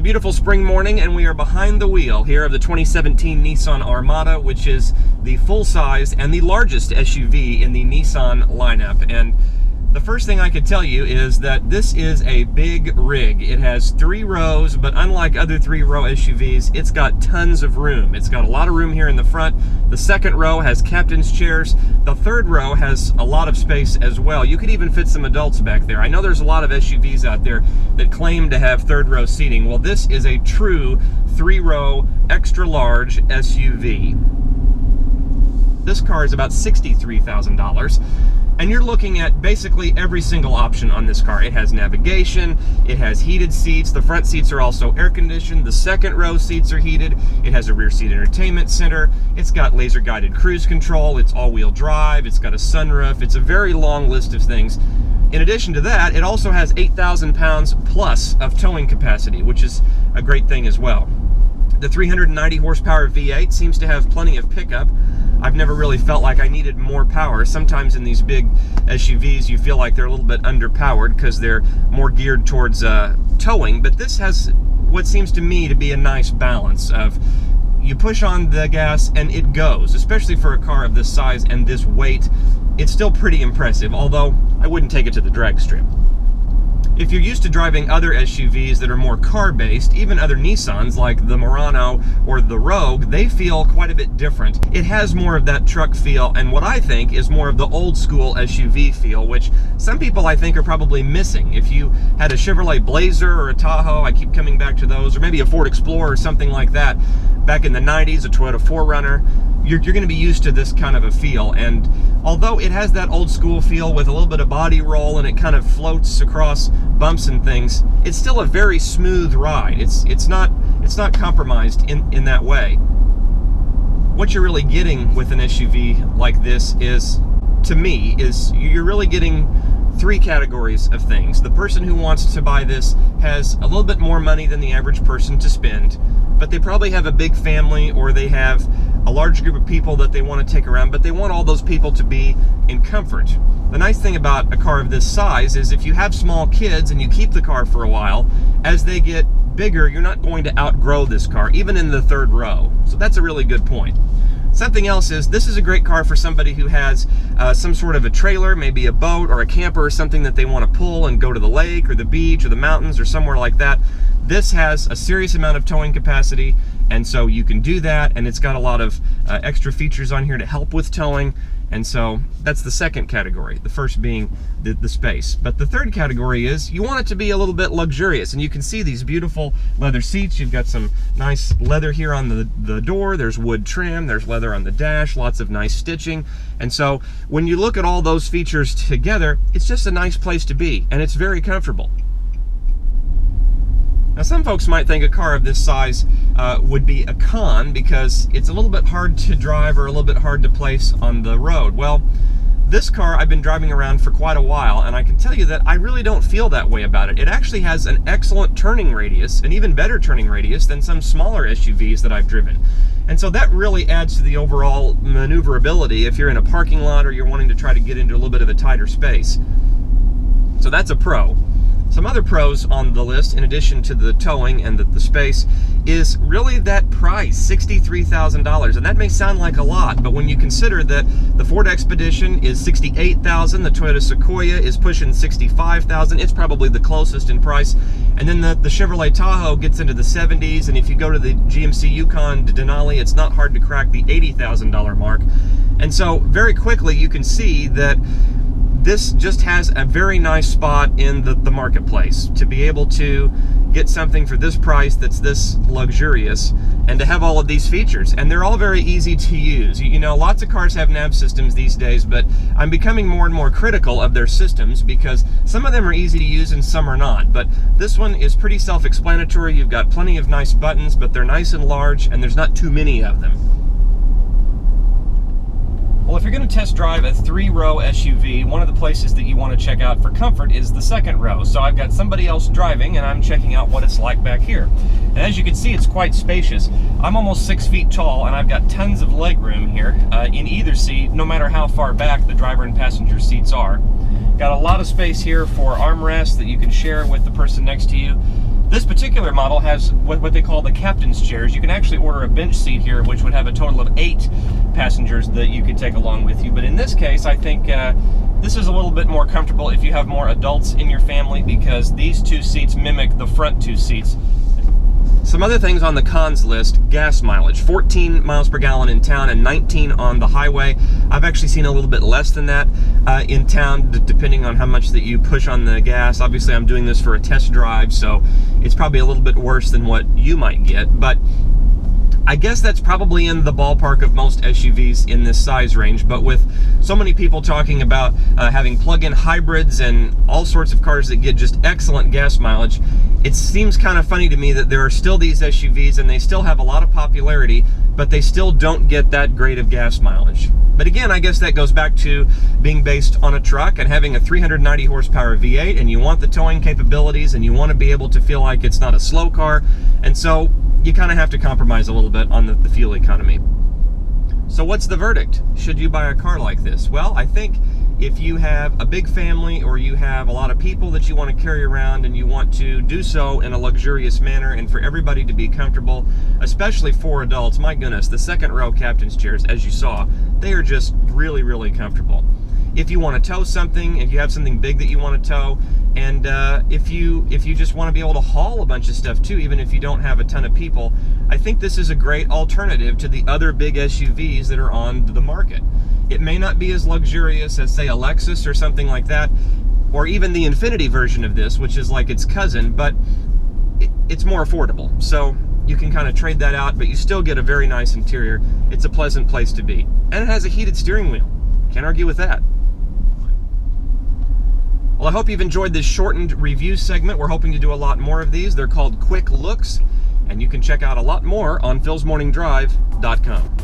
beautiful spring morning, and we are behind the wheel here of the 2017 Nissan Armada, which is the full-size and the largest SUV in the Nissan lineup. And the first thing I could tell you is that this is a big rig. It has 3 rows, but unlike other 3-row SUVs, it's got tons of room. It's got a lot of room here in the front. The second row has captain's chairs. The third row has a lot of space as well. You could even fit some adults back there. I know there's a lot of SUVs out there that claim to have third-row seating. Well, this is a true 3-row, extra-large SUV. This car is about $63,000. And you're looking at basically every single option on this car. It has navigation, it has heated seats, the front seats are also air conditioned, the second row seats are heated, it has a rear seat entertainment center, it's got laser guided cruise control, it's all-wheel drive, it's got a sunroof, it's a very long list of things. In addition to that, it also has 8,000 pounds plus of towing capacity, which is a great thing as well. The 390 horsepower V8 seems to have plenty of pickup. I've never really felt like I needed more power. Sometimes in these big SUVs you feel like they're a little bit underpowered because they're more geared towards towing, but this has what seems to me to be a nice balance of you push on the gas and it goes, especially for a car of this size and this weight. It's still pretty impressive, although I wouldn't take it to the drag strip. If you're used to driving other SUVs that are more car-based, even other Nissans like the Murano or the Rogue, they feel quite a bit different. It has more of that truck feel and what I think is more of the old school SUV feel, which some people I think are probably missing. If you had a Chevrolet Blazer or a Tahoe, I keep coming back to those, or maybe a Ford Explorer or something like that, back in the 90s, a Toyota 4Runner, you're going to be used to this kind of a feel. And although it has that old school feel with a little bit of body roll and it kind of floats across bumps and things, it's still a very smooth ride. It's not compromised in that way. What you're really getting with an SUV like this is, to me, is you're really getting 3 categories of things. The person who wants to buy this has a little bit more money than the average person to spend, but they probably have a big family or they have a large group of people that they want to take around, but they want all those people to be in comfort. The nice thing about a car of this size is if you have small kids and you keep the car for a while, as they get bigger, you're not going to outgrow this car, even in the 3rd row. So that's a really good point. Something else is, this is a great car for somebody who has some sort of a trailer, maybe a boat or a camper or something that they want to pull and go to the lake or the beach or the mountains or somewhere like that. This has a serious amount of towing capacity, and so you can do that, and it's got a lot of extra features on here to help with towing. And so that's the second category, the first being the space. But the third category is you want it to be a little bit luxurious, and you can see these beautiful leather seats. You've got some nice leather here on the door, there's wood trim, there's leather on the dash, lots of nice stitching. And so when you look at all those features together, it's just a nice place to be, and it's very comfortable. Now, some folks might think a car of this size would be a con because it's a little bit hard to drive or a little bit hard to place on the road. Well, this car I've been driving around for quite a while, and I can tell you that I really don't feel that way about it. It actually has an excellent turning radius, an even better turning radius than some smaller SUVs that I've driven. And so that really adds to the overall maneuverability if you're in a parking lot or you're wanting to try to get into a little bit of a tighter space. So that's a pro. Some other pros on the list, in addition to the towing and the space, is really that price, $63,000. And that may sound like a lot, but when you consider that the Ford Expedition is $68,000, the Toyota Sequoia is pushing $65,000, it's probably the closest in price. And then the Chevrolet Tahoe gets into the 70s, and if you go to the GMC Yukon Denali, it's not hard to crack the $80,000 mark. And so very quickly you can see that this just has a very nice spot in the marketplace to be able to get something for this price that's this luxurious and to have all of these features. And they're all very easy to use. You know, lots of cars have nav systems these days, but I'm becoming more and more critical of their systems because some of them are easy to use and some are not. But this one is pretty self-explanatory. You've got plenty of nice buttons, but they're nice and large and there's not too many of them. Well, if you're going to test drive a 3-row SUV, one of the places that you want to check out for comfort is the second row. So I've got somebody else driving and I'm checking out what it's like back here. And as you can see, it's quite spacious. I'm almost 6 feet tall and I've got tons of leg room here in either seat, no matter how far back the driver and passenger seats are. Got a lot of space here for armrests that you can share with the person next to you. This particular model has what they call the captain's chairs. You can actually order a bench seat here, which would have a total of 8 passengers that you could take along with you. But in this case, I think this is a little bit more comfortable if you have more adults in your family, because these 2 seats mimic the front 2 seats. Some other things on the cons list: gas mileage, 14 miles per gallon in town and 19 on the highway. I've actually seen a little bit less than that in town, depending on how much that you push on the gas. Obviously, I'm doing this for a test drive, so it's probably a little bit worse than what you might get, but I guess that's probably in the ballpark of most SUVs in this size range. But with so many people talking about having plug-in hybrids and all sorts of cars that get just excellent gas mileage, it seems kind of funny to me that there are still these SUVs and they still have a lot of popularity, but they still don't get that great of gas mileage. But again, I guess that goes back to being based on a truck and having a 390 horsepower V8, and you want the towing capabilities and you want to be able to feel like it's not a slow car, and so you kind of have to compromise a little bit on the fuel economy. So what's the verdict? Should you buy a car like this? Well, I think if you have a big family or you have a lot of people that you want to carry around and you want to do so in a luxurious manner and for everybody to be comfortable, especially for adults, my goodness, the second row captain's chairs, as you saw, they are just really, really comfortable. If you want to tow something, if you have something big that you want to tow, and if you just want to be able to haul a bunch of stuff too, even if you don't have a ton of people, I think this is a great alternative to the other big SUVs that are on the market. It may not be as luxurious as, say, a Lexus or something like that, or even the Infiniti version of this, which is like its cousin, but it's more affordable. So you can kind of trade that out, but you still get a very nice interior. It's a pleasant place to be. And it has a heated steering wheel. Can't argue with that. Well, I hope you've enjoyed this shortened review segment. We're hoping to do a lot more of these. They're called Quick Looks, and you can check out a lot more on philsmorningdrive.com.